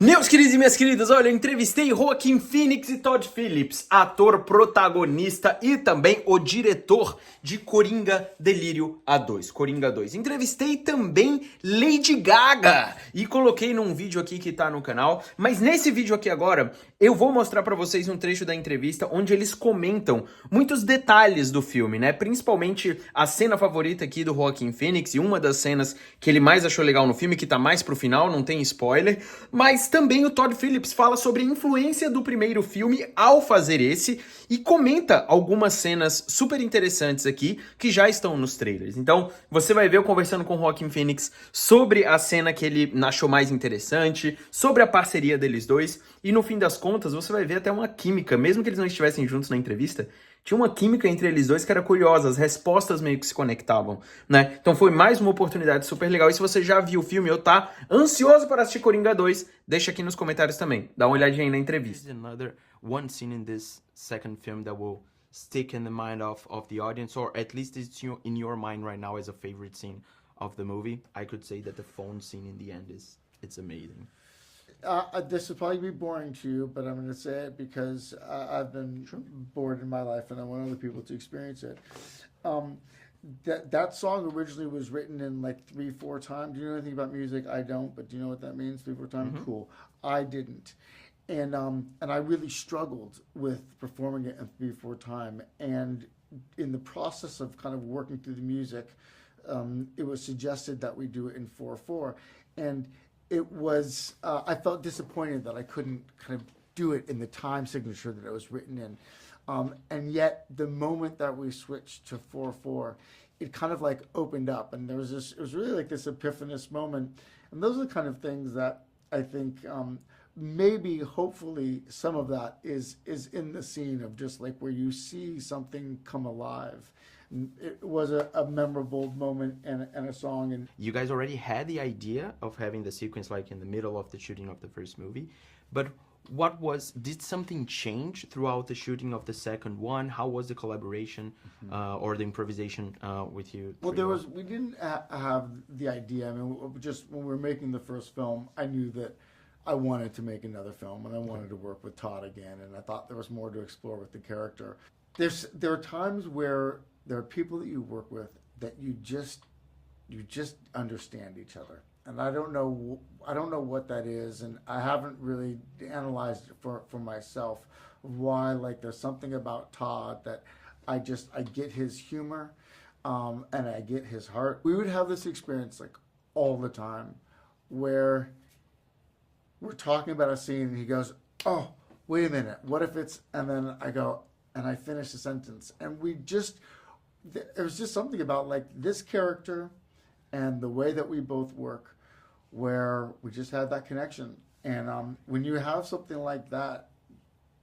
Meus queridos e minhas queridas, olha, eu entrevistei Joaquin Phoenix e Todd Phillips, ator protagonista e também o diretor de Coringa, Delírio a Dois, Coringa 2. Entrevistei também Lady Gaga e coloquei num vídeo aqui que tá no canal, mas nesse vídeo aqui agora eu vou mostrar pra vocês um trecho da entrevista onde eles comentam muitos detalhes do filme, né? Principalmente a cena favorita aqui do Joaquin Phoenix e uma das cenas que ele mais achou legal no filme, que tá mais pro final, não tem spoiler, mas também o Todd Phillips fala sobre a influência do primeiro filme ao fazer esse e comenta algumas cenas super interessantes aqui que já estão nos trailers. Então, você vai ver eu conversando com o Joaquin Phoenix sobre a cena que ele achou mais interessante, sobre a parceria deles dois, e no fim das contas você vai ver até uma química, mesmo que eles não estivessem juntos na entrevista, tinha uma química entre eles dois que era curiosa, as respostas meio que se conectavam, né? Então foi mais uma oportunidade super legal. E se você já viu o filme ou tá ansioso para assistir Coringa 2, deixa aqui nos comentários também. Dá uma olhadinha aí na entrevista. Another one scene in this second film that will stick in the mind of the audience, or at least it's in your mind right now as a favorite scene of the movie. I could say that the phone scene in the end it's amazing. This will probably be boring to you, but I'm going to say it because I've been bored in my life and I want other people to experience it. That song originally was written in like 3-4 times. Do you know anything about music? I don't, but do you know what that means? 3-4 times? Mm-hmm. Cool. I didn't. And I really struggled with performing it in 3-4 time. And in the process of kind of working through the music, it was suggested that we do it in 4/4. And it was, I felt disappointed that I couldn't kind of do it in the time signature that it was written in. And yet the moment that we switched to 4/4, it kind of like opened up and there was this, it was really like this epiphanous moment. And those are the kind of things that I think maybe, hopefully some of that is in the scene of just like where you see something come alive. It was a memorable moment and a song. And you guys already had the idea of having the sequence like in the middle of the shooting of the first movie, but did something change throughout the shooting of the second one? How was the collaboration or the improvisation with you? Well, we didn't have the idea. I mean, just when we were making the first film, I knew that I wanted to make another film and I wanted to work with Todd again, and I thought there was more to explore with the character. There are times where there are people that you work with that you just understand each other, and I don't know what that is, and I haven't really analyzed it for myself why. Like, there's something about Todd that I get his humor, and I get his heart. We would have this experience like all the time where we're talking about a scene and he goes, "Oh, wait a minute, what if it's," and then I go and I finish the sentence, and there was just something about like this character and the way that we both work where we just had that connection. And when you have something like that,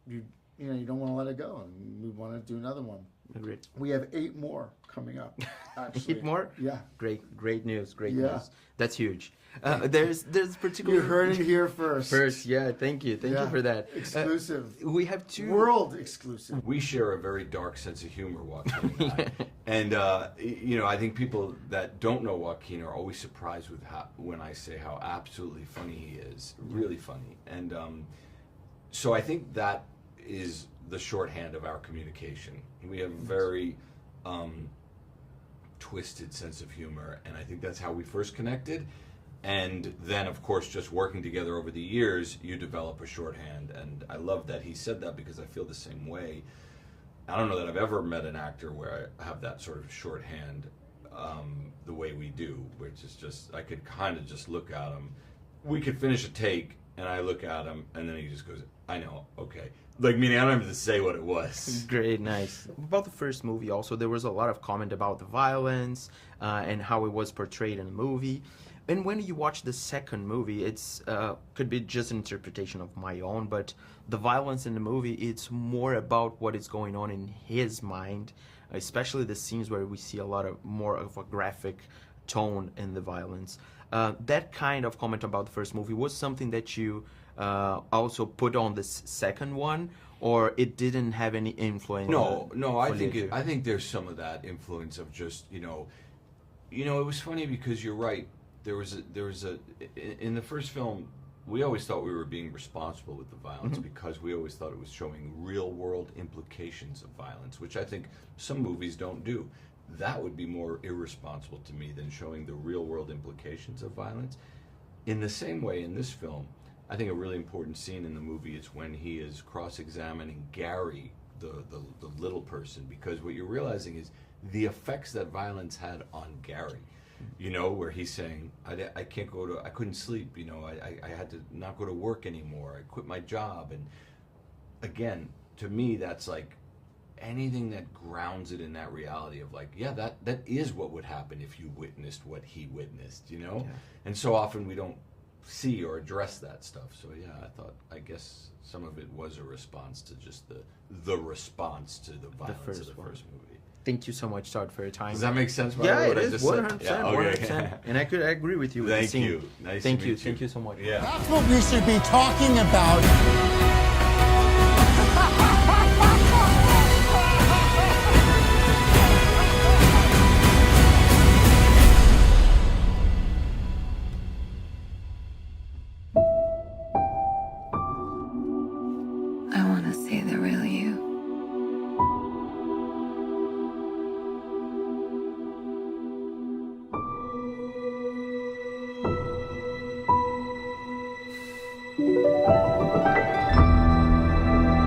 you don't want to let it go, and we want to do another one. Agreed. We have 8 more coming up, actually. 8 more? Yeah. Great news, news. That's huge. There's particular. You heard it here first. Yeah, thank you for that. Exclusive. We have 2 world exclusive. We share a very dark sense of humor, Joaquin and I. And I think people that don't know Joaquin are always surprised with when I say how absolutely funny he is, really funny. And so I think that is the shorthand of our communication. We have a very twisted sense of humor, and I think that's how we first connected. And then, of course, just working together over the years, you develop a shorthand. And I love that he said that because I feel the same way. I don't know that I've ever met an actor where I have that sort of shorthand the way we do, which is just, I could kind of just look at him. We could finish a take, and I look at him, and then he just goes, "I know, okay." Like, meaning I don't have to say what it was. Great, nice. About the first movie also, there was a lot of comment about the violence and how it was portrayed in the movie. And when you watch the second movie, it's could be just an interpretation of my own, but the violence in the movie, it's more about what is going on in his mind, especially the scenes where we see a lot of more of a graphic tone in the violence. That kind of comment about the first movie was something that you also put on this second one, or it didn't have any influence? No, I think there's some of that influence of just, it was funny because you're right. There was a in the first film, we always thought we were being responsible with the violence because we always thought it was showing real world implications of violence, which I think some movies don't do. That would be more irresponsible to me than showing the real world implications of violence. In the same way, in this film, I think a really important scene in the movie is when he is cross-examining Gary, the little person, because what you're realizing is the effects that violence had on Gary. You know, where he's saying, I can't go to, I couldn't sleep, you know, I had to not go to work anymore, I quit my job. And again, to me, that's like anything that grounds it in that reality of like, yeah, that is what would happen if you witnessed what he witnessed, you know? Yeah. And so often we don't see or address that stuff. So yeah, I guess some of it was a response to just the response to the violence of the first movie. Thank you so much, Todd, for your time. Does that make sense? Yeah, it is 100%. Yeah, okay. 100%. And I agree with you. Thank you. Thank you so much. Yeah. That's what we should be talking about.